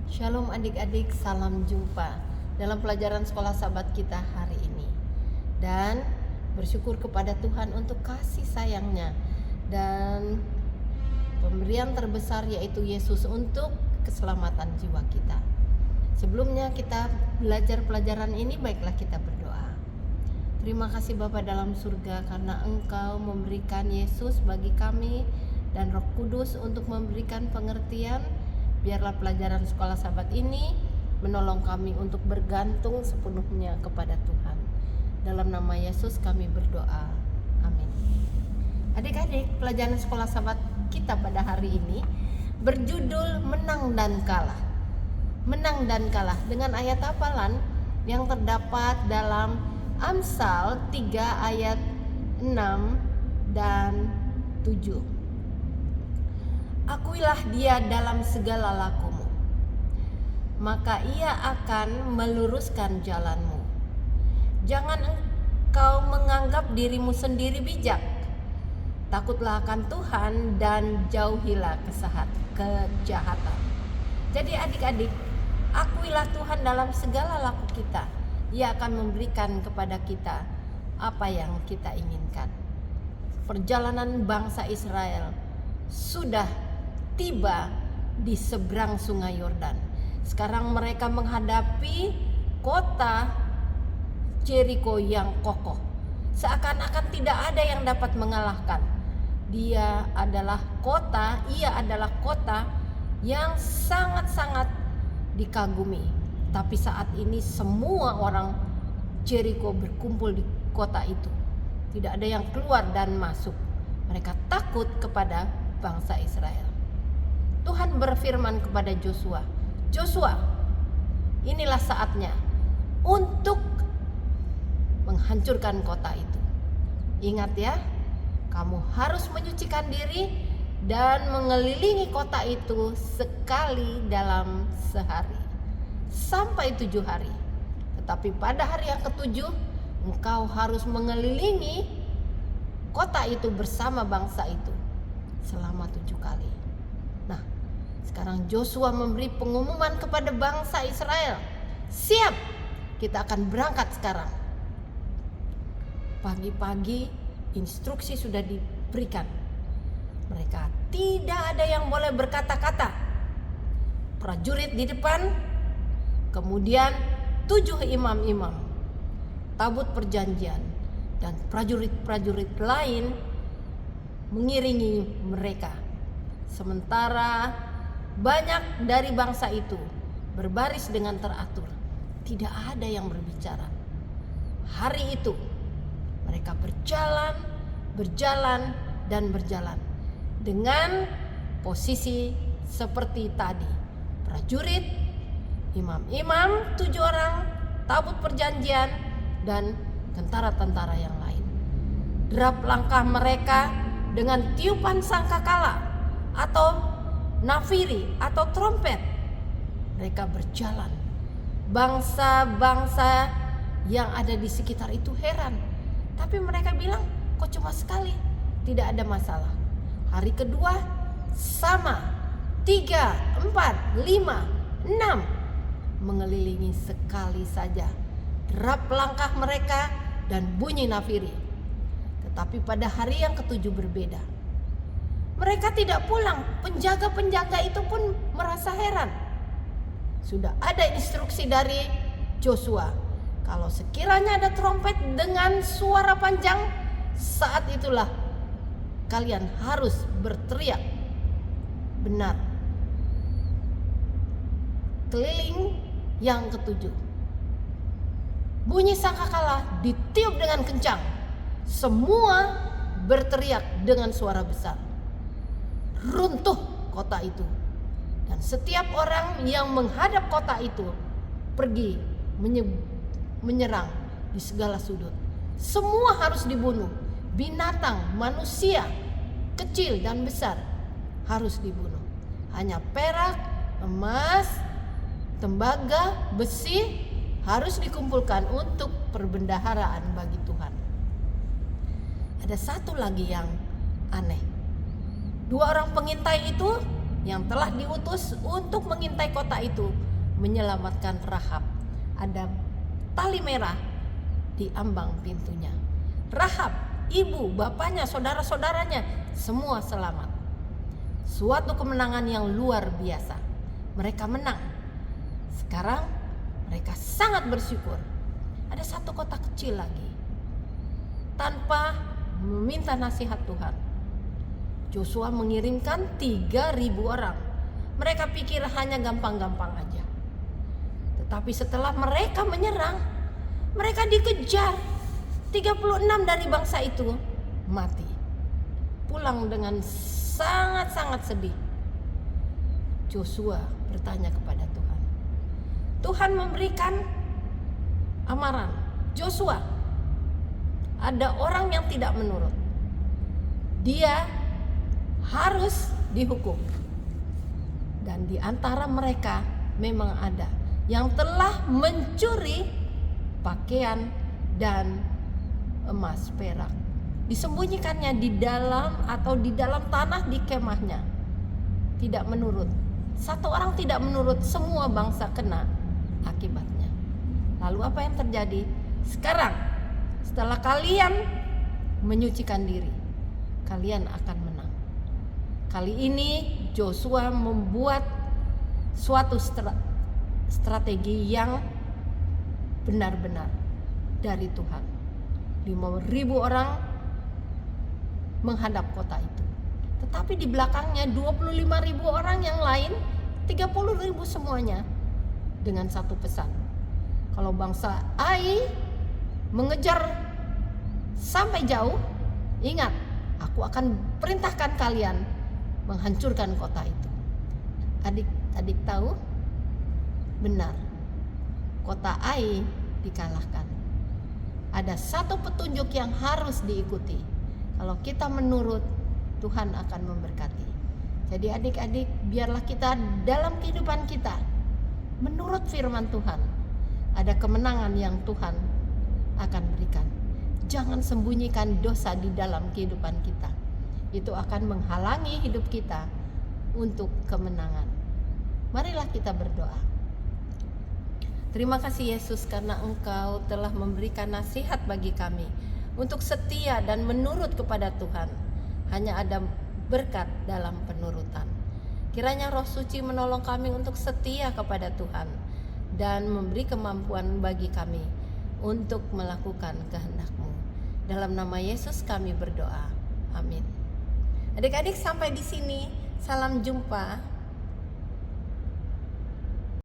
Shalom adik-adik, salam jumpa dalam pelajaran sekolah sahabat kita hari ini. Dan bersyukur kepada Tuhan untuk kasih sayangnya dan pemberian terbesar yaitu Yesus untuk keselamatan jiwa kita. Sebelumnya kita belajar pelajaran ini, baiklah kita berdoa. Terima kasih Bapa dalam surga karena Engkau memberikan Yesus bagi kami dan Roh Kudus untuk memberikan pengertian. Biarlah pelajaran sekolah sahabat ini menolong kami untuk bergantung sepenuhnya kepada Tuhan. Dalam nama Yesus kami berdoa. Amin. Adik-adik, pelajaran sekolah sahabat kita pada hari ini berjudul Menang dan Kalah. Menang dan kalah dengan ayat hafalan yang terdapat dalam Amsal 3 ayat 6 dan 7. Akuilah dia dalam segala lakumu, maka ia akan meluruskan jalanmu. Jangan engkau menganggap dirimu sendiri bijak. Takutlah akan Tuhan dan jauhilah kejahatan. Jadi adik-adik, akuilah Tuhan dalam segala laku kita. Ia akan memberikan kepada kita apa yang kita inginkan. Perjalanan bangsa Israel sudah tiba di seberang sungai Yordan. Sekarang mereka menghadapi kota Jericho yang kokoh. Seakan-akan tidak ada yang dapat mengalahkan. Ia adalah kota yang sangat-sangat dikagumi. Tapi saat ini semua orang Jericho berkumpul di kota itu. Tidak ada yang keluar dan masuk. Mereka takut kepada bangsa Israel. Tuhan berfirman kepada Joshua, inilah saatnya untuk menghancurkan kota itu. Ingat ya, kamu harus menyucikan diri dan mengelilingi kota itu sekali dalam sehari sampai 7 hari. Tetapi pada hari yang ke-7 engkau harus mengelilingi kota itu bersama bangsa itu selama 7 kali. Nah, sekarang Joshua memberi pengumuman kepada bangsa Israel. Siap, kita akan berangkat sekarang. Pagi-pagi instruksi sudah diberikan. Mereka tidak ada yang boleh berkata-kata. Prajurit di depan, kemudian 7 imam-imam, tabut perjanjian, dan prajurit-prajurit lain mengiringi mereka. Sementara banyak dari bangsa itu berbaris dengan teratur. Tidak ada yang berbicara. Hari itu mereka berjalan dengan posisi seperti tadi. Prajurit, imam-imam 7 orang, tabut perjanjian, dan tentara-tentara yang lain. Derap langkah mereka dengan tiupan sangkakala atau nafiri atau trompet. Mereka berjalan. Bangsa-bangsa yang ada di sekitar itu heran. Tapi mereka bilang, kok cuma sekali? Tidak ada masalah. Hari kedua sama. 3, 4, 5, 6 mengelilingi sekali saja. Derap langkah mereka dan bunyi nafiri. Tetapi pada hari yang ke-7 berbeda. Mereka tidak pulang. Penjaga-penjaga itu pun merasa heran. Sudah ada instruksi dari Joshua. Kalau sekiranya ada trompet dengan suara panjang, saat itulah kalian harus berteriak. Benar. Keliling yang ke-7. Bunyi sangkakala ditiup dengan kencang. Semua berteriak dengan suara besar. Runtuh kota itu. Dan setiap orang yang menghadap kota itu pergi menyerang di segala sudut. Semua harus dibunuh. Binatang, manusia, kecil dan besar harus dibunuh. Hanya perak, emas, tembaga, besi harus dikumpulkan untuk perbendaharaan bagi Tuhan. Ada satu lagi yang aneh. 2 orang pengintai itu yang telah diutus untuk mengintai kota itu menyelamatkan Rahab. Ada tali merah di ambang pintunya. Rahab, ibu, bapaknya, saudara-saudaranya semua selamat. Suatu kemenangan yang luar biasa. Mereka menang. Sekarang mereka sangat bersyukur. Ada satu kota kecil lagi. Tanpa meminta nasihat Tuhan, Joshua mengirimkan 3.000 orang. Mereka pikir hanya gampang-gampang aja. Tetapi setelah mereka menyerang, mereka dikejar. 36 dari bangsa itu mati. Pulang dengan sangat-sangat sedih. Joshua bertanya kepada Tuhan. Tuhan memberikan amaran. Joshua, ada orang yang tidak menurut. Dia harus dihukum. Dan di antara mereka memang ada yang telah mencuri pakaian dan emas perak. Disembunyikannya di dalam atau di dalam tanah di kemahnya. Tidak menurut. Satu orang tidak menurut, semua bangsa kena akibatnya. Lalu apa yang terjadi? Sekarang setelah kalian menyucikan diri, kalian akan menang. Kali ini Joshua membuat suatu strategi yang benar-benar dari Tuhan. 5.000 orang menghadap kota itu. Tetapi di belakangnya 25.000 orang yang lain, 30.000 semuanya dengan satu pesan. Kalau bangsa Ai mengejar sampai jauh, ingat, aku akan perintahkan kalian menghancurkan kota itu. Adik-adik tahu? Benar. Kota Ai dikalahkan. Ada satu petunjuk yang harus diikuti. Kalau kita menurut, Tuhan akan memberkati. Jadi adik-adik, biarlah kita dalam kehidupan kita menurut firman Tuhan. Ada kemenangan yang Tuhan akan berikan. Jangan sembunyikan dosa di dalam kehidupan kita. Itu akan menghalangi hidup kita untuk kemenangan. Marilah kita berdoa. Terima kasih Yesus karena Engkau telah memberikan nasihat bagi kami untuk setia dan menurut kepada Tuhan. Hanya ada berkat dalam penurutan. Kiranya Roh Suci menolong kami untuk setia kepada Tuhan dan memberi kemampuan bagi kami untuk melakukan kehendak-Mu. Dalam nama Yesus kami berdoa. Amin. Adik-adik, sampai di sini. Salam jumpa.